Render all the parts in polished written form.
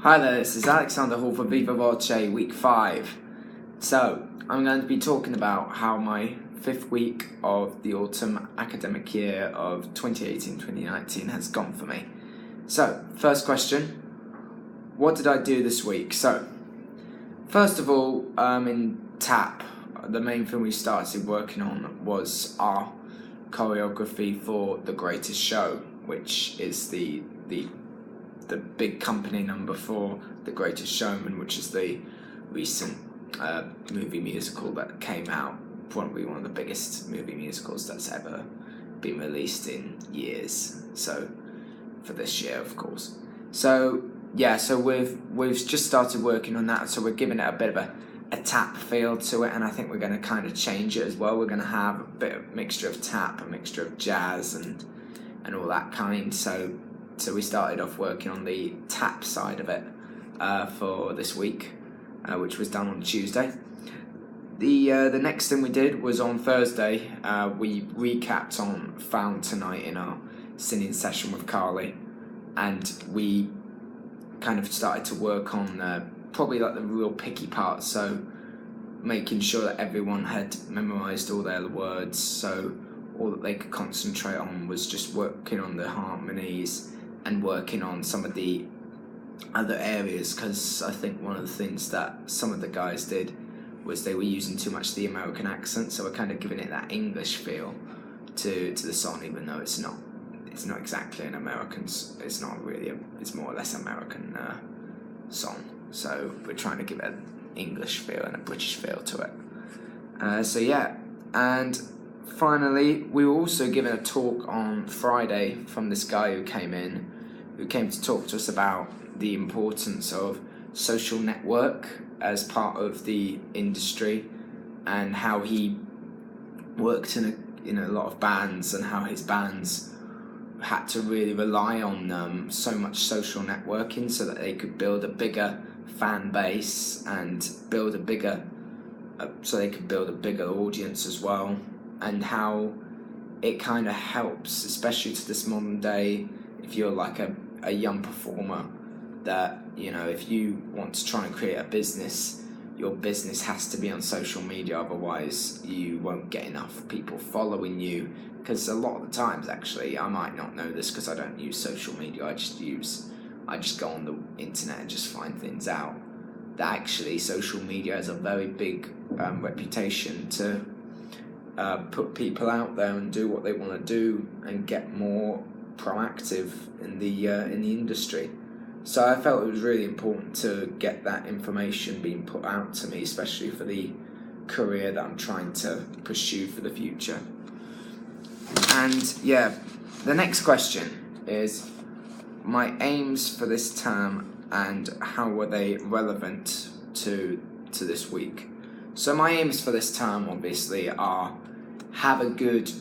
Hi there, this is Alexander Hall for Viva Voce week 5. So, I'm going to be talking about how my 5th week of the autumn academic year of 2018-2019 has gone for me. So, first question, what did I do this week? So, first of all, in TAP, the main thing we started working on was our choreography for The Greatest Show, which is the big company number for The Greatest Showman, which is the recent movie musical that came out, probably one of the biggest movie musicals that's ever been released in years. So for this year, of course. So yeah, so we've just started working on that. So we're giving it a bit of a tap feel to it, and I think we're going to kind of change it as well. We're going to have a bit of mixture of tap, a mixture of jazz, and all that kind. So we started off working on the tap side of it for this week, which was done on Tuesday. The next thing we did was on Thursday. We recapped on Found Tonight in our singing session with Carly, and we kind of started to work on probably like the real picky parts, so making sure that everyone had memorised all their words, so all that they could concentrate on was just working on the harmonies and working on some of the other areas, because I think one of the things that some of the guys did was they were using too much the American accent, so we're kind of giving it that English feel to the song, even though it's not exactly an American, it's more or less American song, so we're trying to give it an English feel and a British feel to it. So yeah, and finally we were also given a talk on Friday from this guy who came to talk to us about the importance of social network as part of the industry, and how he worked in a lot of bands, and how his bands had to really rely on so much social networking so that they could build a bigger fan base and build a bigger audience as well, and how it kind of helps, especially to this modern day, if you're like a young performer, that, you know, if you want to try and create a business, your business has to be on social media, otherwise you won't get enough people following you. Because a lot of the times, actually, I might not know this because I don't use social media, I just go on the internet and just find things out, that actually social media has a very big reputation to put people out there and do what they want to do and get more proactive in the industry. So I felt it was really important to get that information being put out to me, especially for the career that I'm trying to pursue for the future. And yeah, the next question is my aims for this term and how were they relevant to this week. So my aims for this term obviously are have a good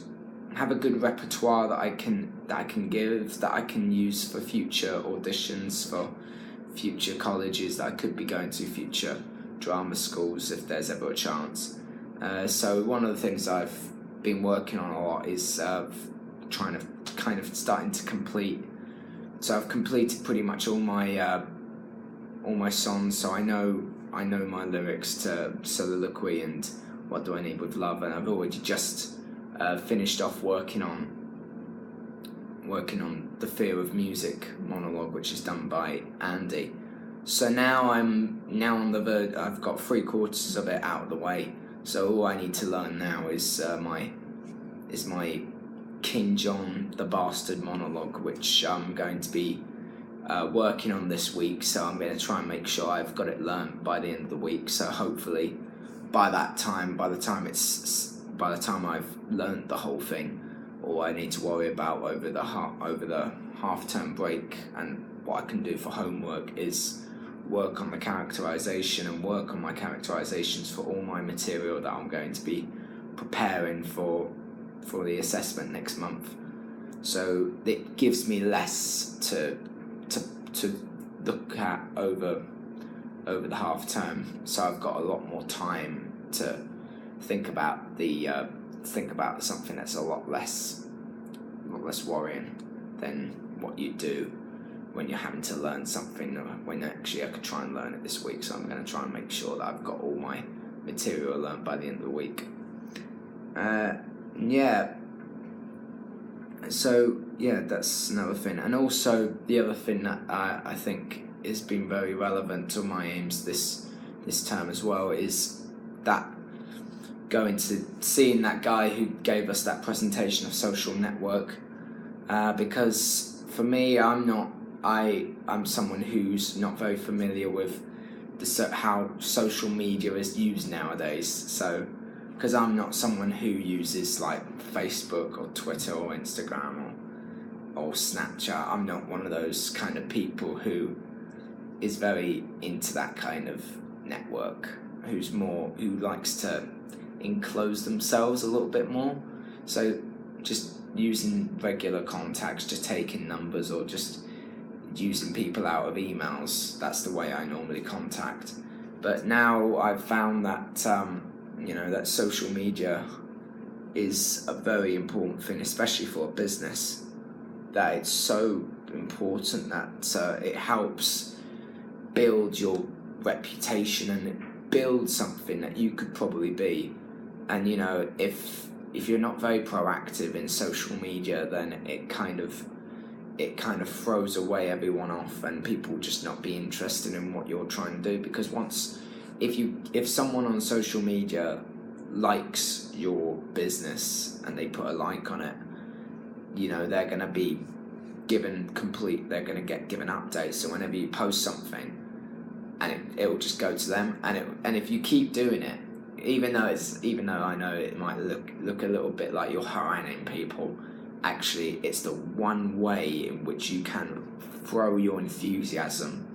repertoire that I can give, that I can use for future auditions, for future colleges that I could be going to, future drama schools if there's ever a chance. So one of the things I've been working on a lot is trying to kind of starting to complete. So I've completed pretty much all my songs, so I know my lyrics to Soliloquy and What Do I Need With Love, and I've already just finished off working on the Fear of Music monologue, which is done by Andy. So now I'm on the verge. I've got 3/4 of it out of the way. So all I need to learn now is my King John the Bastard monologue, which I'm going to be working on this week. So I'm going to try and make sure I've got it learned by the end of the week. So hopefully by the time I've learned the whole thing, all I need to worry about over the half-term break and what I can do for homework is work on the characterization and work on my characterizations for all my material that I'm going to be preparing for the assessment next month. So it gives me less to look at over the half term. So I've got a lot more time to think about something that's a lot less worrying than what you do when you're having to learn something, when actually I could try and learn it this week. So I'm going to try and make sure that I've got all my material learned by the end of the week. So that's another thing. And also the other thing that I think has been very relevant to my aims this term as well is that going to seeing that guy who gave us that presentation of Social Network, because for me, I'm someone who's not very familiar with how social media is used nowadays. So, because I'm not someone who uses like Facebook or Twitter or Instagram or Snapchat. I'm not one of those kind of people who is very into that kind of network, who likes to enclose themselves a little bit more. So just using regular contacts, just taking numbers, or just using people out of emails. That's the way I normally contact. But now I've found that that social media is a very important thing, especially for a business. That it's so important that it helps build your reputation, and it builds something that you could probably be. And if you're not very proactive in social media, then it kind of throws away everyone off, and people just not be interested in what you're trying to do. Because if someone on social media likes your business and they put a like on it, they're going to be they're going to get given updates. So whenever you post something, and it will just go to them, and if you keep doing it, even though I know it might look a little bit like you're haranguing people, actually it's the one way in which you can throw your enthusiasm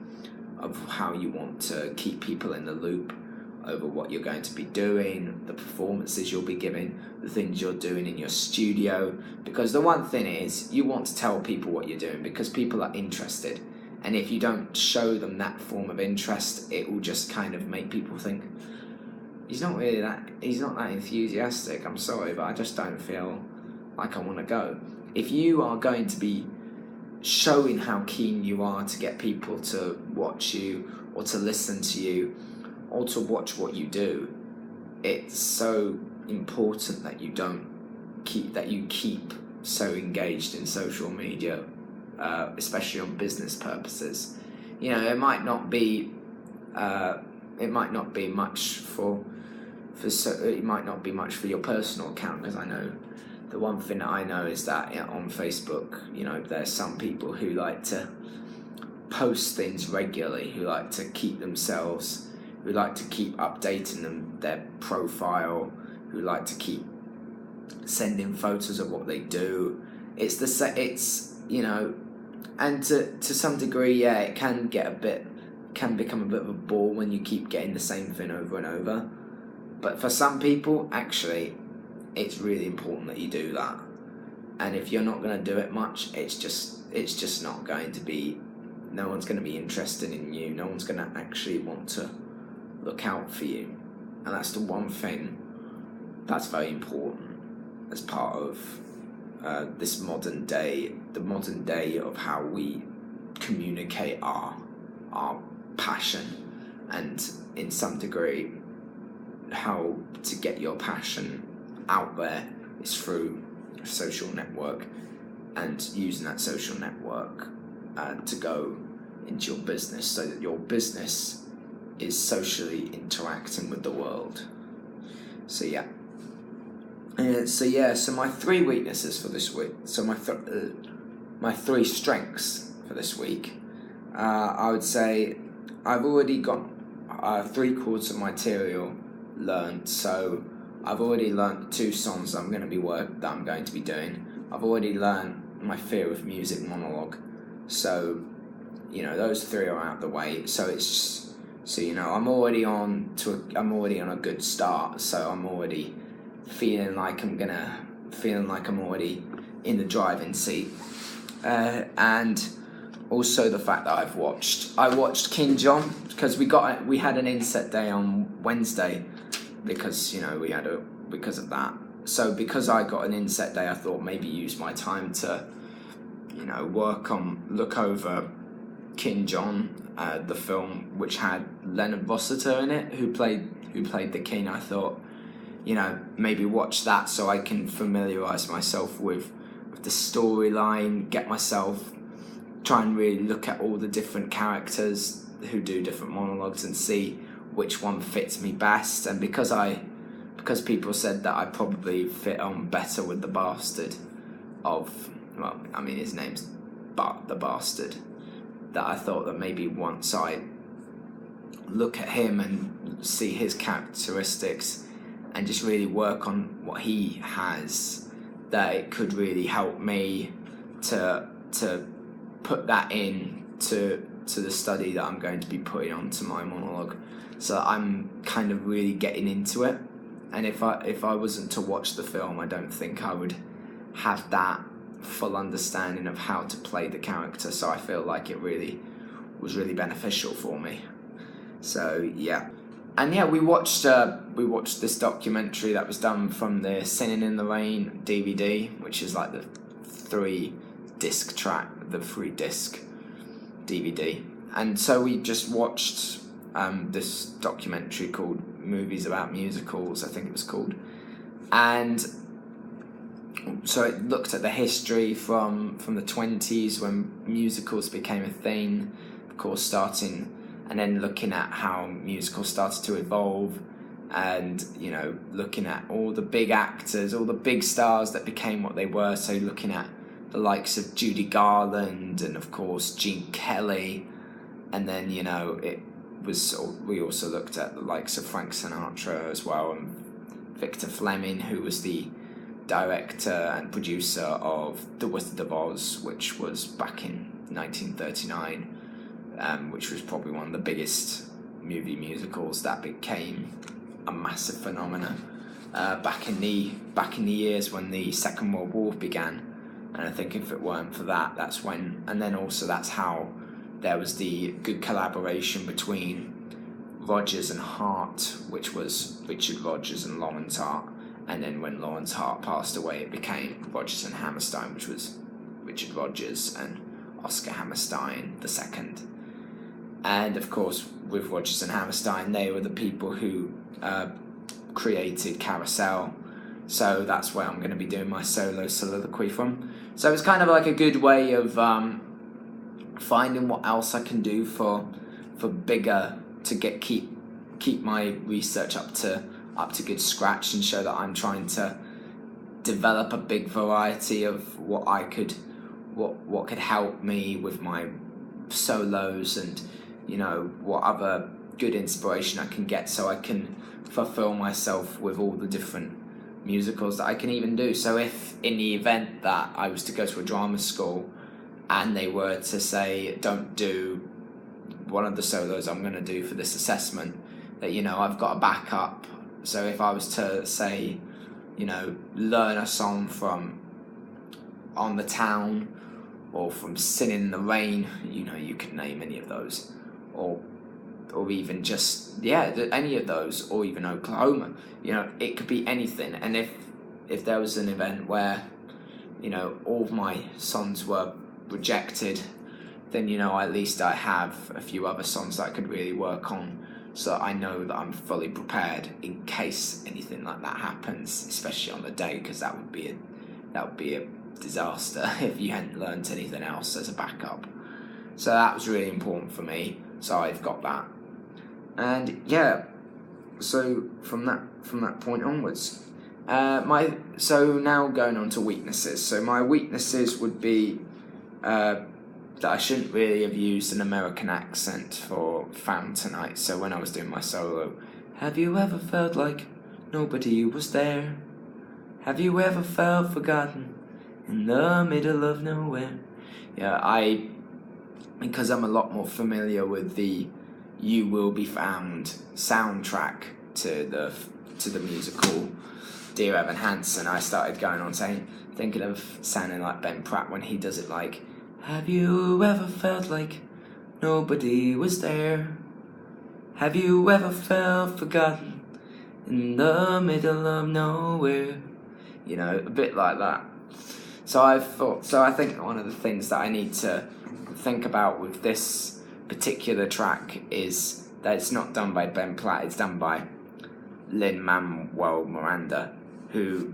of how you want to keep people in the loop over what you're going to be doing, the performances you'll be giving, the things you're doing in your studio. Because the one thing is, you want to tell people what you're doing because people are interested. And if you don't show them that form of interest, it will just kind of make people think, he's not that enthusiastic, I'm sorry, but I just don't feel like I want to go. If you are going to be showing how keen you are to get people to watch you, or to listen to you, or to watch what you do, it's so important that you keep so engaged in social media, especially on business purposes. It might not be much for your personal account, because I know the one thing that I know is that on Facebook, there's some people who like to post things regularly, who like to keep updating their profile, who like to keep sending photos of what they do. And to some degree, it can become a bit of a bore when you keep getting the same thing over and over. But for some people, actually, it's really important that you do that. And if you're not going to do it much, it's just not going to be. No one's going to be interested in you. No one's going to actually want to look out for you. And that's the one thing that's very important as part of this modern day of how we communicate our passion, and in some degree how to get your passion out there is through a social network, and using that social network to go into your business, so that your business is socially interacting with the world. So my 3 weaknesses for this week. So my 3 strengths for this week. I would say I've already got 3/4 of my material learned. So I've already learned 2 songs that I'm going to be doing. I've already learned my Fear of Music monologue. So those 3 are out the way. So I'm already on a good start. So I'm already feeling like I'm already in the driving seat, and also the fact that I watched King John, because we had an inset day on Wednesday, because because of that. So because I got an inset day, I thought maybe use my time to look over King John, the film, which had Leonard Rossiter in it, who played the king. I thought, maybe watch that so I can familiarise myself with the storyline, try and really look at all the different characters who do different monologues and see which one fits me best. And because people said that I probably fit on better with the bastard his name's the bastard, that I thought that maybe once I look at him and see his characteristics and just really work on what he has, that it could really help me to put that in to the study that I'm going to be putting onto my monologue, so that I'm kind of really getting into it. And if I wasn't to watch the film, I don't think I would have that full understanding of how to play the character. So I feel like it really was really beneficial for me. So yeah. And yeah, we watched this documentary that was done from the Singing in the Rain DVD, which is like the 3-disc DVD. And so we just watched this documentary called Movies About Musicals, I think it was called. And so it looked at the history from the 20s when musicals became a thing, of course, and then looking at how musicals started to evolve, and looking at all the big actors, all the big stars that became what they were. So looking at the likes of Judy Garland and of course Gene Kelly, and then we also looked at the likes of Frank Sinatra as well, and Victor Fleming, who was the director and producer of The Wizard of Oz, which was back in 1939. Which was probably one of the biggest movie musicals that became a massive phenomenon back in the years when the Second World War began. And I think if it weren't for that, that's when, and then also that's how there was the good collaboration between Rodgers and Hart, which was Richard Rodgers and Lawrence Hart. And then when Lawrence Hart passed away, it became Rodgers and Hammerstein, which was Richard Rodgers and Oscar Hammerstein II. And of course, with Rodgers and Hammerstein, they were the people who created Carousel. So that's where I'm going to be doing my solo soliloquy from. So it's kind of like a good way of finding what else I can do for bigger, to keep my research up to good scratch, and show that I'm trying to develop a big variety of what could help me with my solos, and what other good inspiration I can get, so I can fulfill myself with all the different musicals that I can even do. So if in the event that I was to go to a drama school and they were to say, don't do one of the solos I'm going to do for this assessment, that I've got a backup. So if I was to say, learn a song from On the Town, or from Singing in the Rain, you could name any of those, or even just any of those, or even Oklahoma, it could be anything. And if there was an event where all of my songs were rejected, then at least I have a few other songs that I could really work on, so I know that I'm fully prepared in case anything like that happens, especially on the day, because that would be a disaster if you hadn't learnt anything else as a backup. So that was really important for me, so I've got that. And so from that point onwards, so now going on to weaknesses. So my weaknesses would be that I shouldn't really have used an American accent for Found Tonight. So when I was doing my solo, have you ever felt like nobody was there? Have you ever felt forgotten in the middle of nowhere? Because I'm a lot more familiar with the You Will Be Found soundtrack to the musical Dear Evan Hansen, I started going on thinking of sounding like Ben Pratt when he does it, like, have you ever felt like nobody was there? Have you ever felt forgotten in the middle of nowhere? A bit like that. So I think one of the things that I need to think about with this particular track is that it's not done by Ben Platt, it's done by Lin-Manuel Miranda, who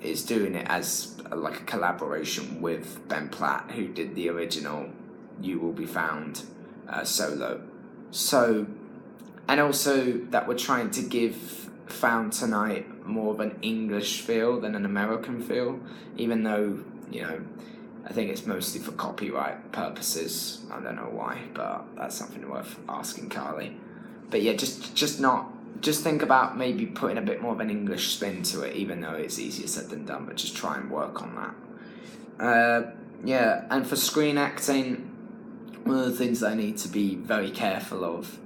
is doing it as like a collaboration with Ben Platt, who did the original You Will Be Found solo. So, and also that we're trying to give Found Tonight more of an English feel than an American feel, even though, you know, I think it's mostly for copyright purposes. I don't know why, but that's something worth asking Carly. But yeah, just think about maybe putting a bit more of an English spin to it, even though it's easier said than done, but just try and work on that. Yeah, and for screen acting, one of the things that I need to be very careful of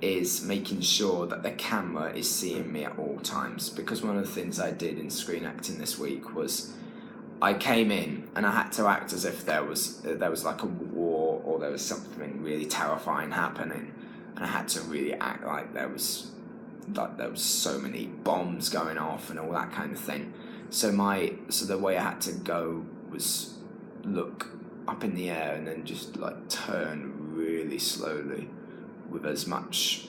is making sure that the camera is seeing me at all times, because one of the things I did in screen acting this week was I came in and I had to act as if there was like a war or there was something really terrifying happening, and I had to really act like there was so many bombs going off and all that kind of thing. So the way I had to go was look up in the air and then just like turn really slowly with as much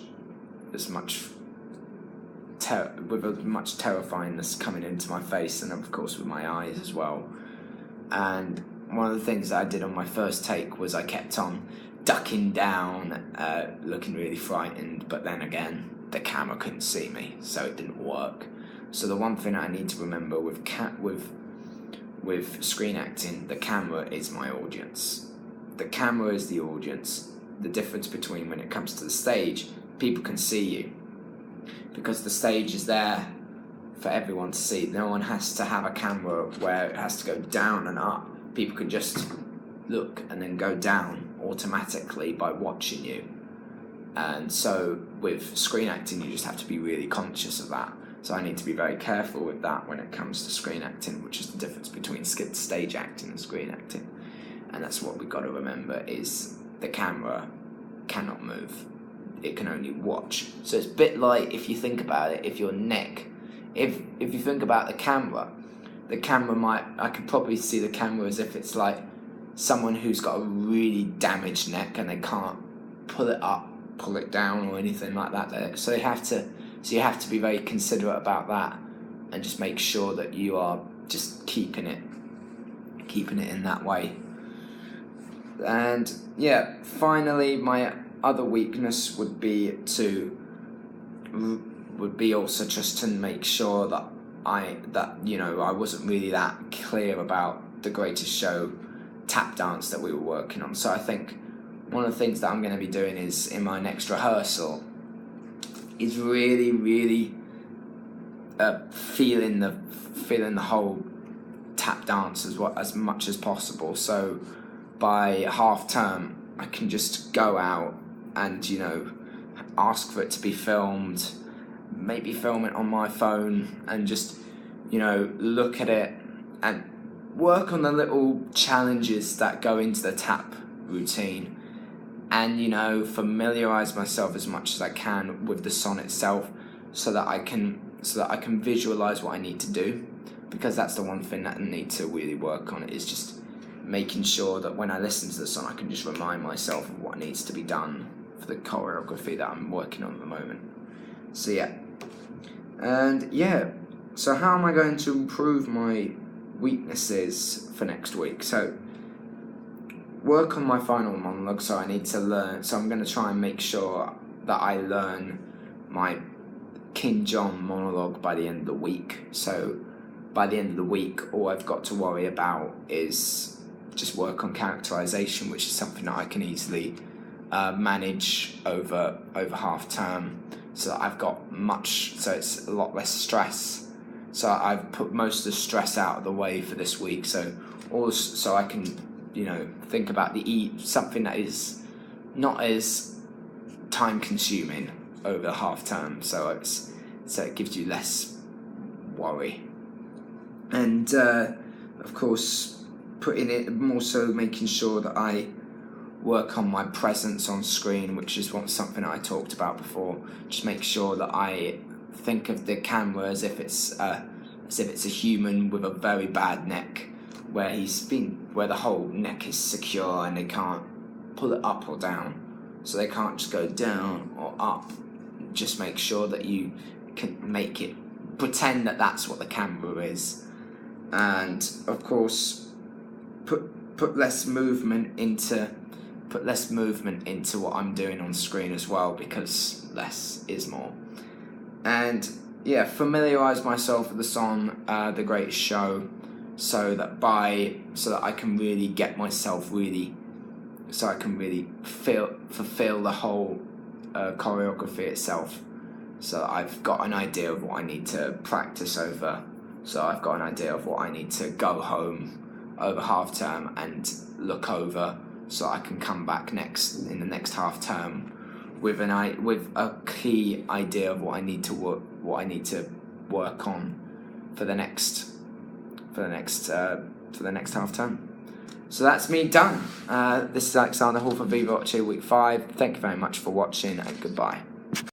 terrifyingness coming into my face, and of course with my eyes as well. And one of the things that I did on my first take was I kept on ducking down, looking really frightened, but then again the camera couldn't see me, so it didn't work. So the one thing I need to remember with screen acting, the camera is my audience. The camera is the audience. The difference between when it comes to the stage, people can see you, because the stage is there for everyone to see. No one has to have a camera where it has to go down and up. People can just look and then go down automatically by watching you. And so with screen acting, you just have to be really conscious of that. So I need to be very careful with that when it comes to screen acting, which is the difference between stage acting and screen acting. And that's what we've got to remember, is the camera cannot move. It can only watch. So it's a bit like, if you think about it, if you think about the camera I could probably see the camera as if it's like someone who's got a really damaged neck and they can't pull it up, pull it down or anything like that. So you have to be very considerate about that and just make sure that you are just keeping it in that way. And yeah, finally, my other weakness would be also just to make sure that I wasn't really that clear about the Greatest Show tap dance that we were working on. So I think one of the things that I'm going to be doing is, in my next rehearsal, is really, really feeling the whole tap dance as much as possible. So by half term, I can just go out and, ask for it to be filmed, maybe film it on my phone and just, look at it and work on the little challenges that go into the tap routine, and, familiarize myself as much as I can with the song itself, so that I can visualize what I need to do, because that's the one thing that I need to really work on, is just making sure that when I listen to the song, I can just remind myself of what needs to be done for the choreography that I'm working on at the moment. So yeah. And yeah, so how am I going to improve my weaknesses for next week? So work on my final monologue, so I need to learn, so I'm going to try and make sure that I learn my King John monologue by the end of the week. So by the end of the week, all I've got to worry about is just work on characterization, which is something that I can easily manage over half term. So I've got so it's a lot less stress. So I've put most of the stress out of the way for this week. So I can, think about something that is not as time consuming over half term. So it gives you less worry. And of course, making sure that I work on my presence on screen, which is something that I talked about before. Just make sure that I think of the camera as if it's a human with a very bad neck, where the whole neck is secure and they can't pull it up or down, so they can't just go down or up. Just make sure that you can make it pretend that that's what the camera is, and of course put less movement into what I'm doing on screen as well, because less is more. And yeah, familiarize myself with the song The Greatest Show, so that I can really get myself so I can really fulfill the whole choreography itself. So I've got an idea of what I need to practice over. So I've got an idea of what I need to go home over half term and look over, so I can come back in the next half term with a key idea of what I need to work on for the next half term. So that's me done. This is Alexander Hall for Viva Voce Week 5. Thank you very much for watching, and goodbye.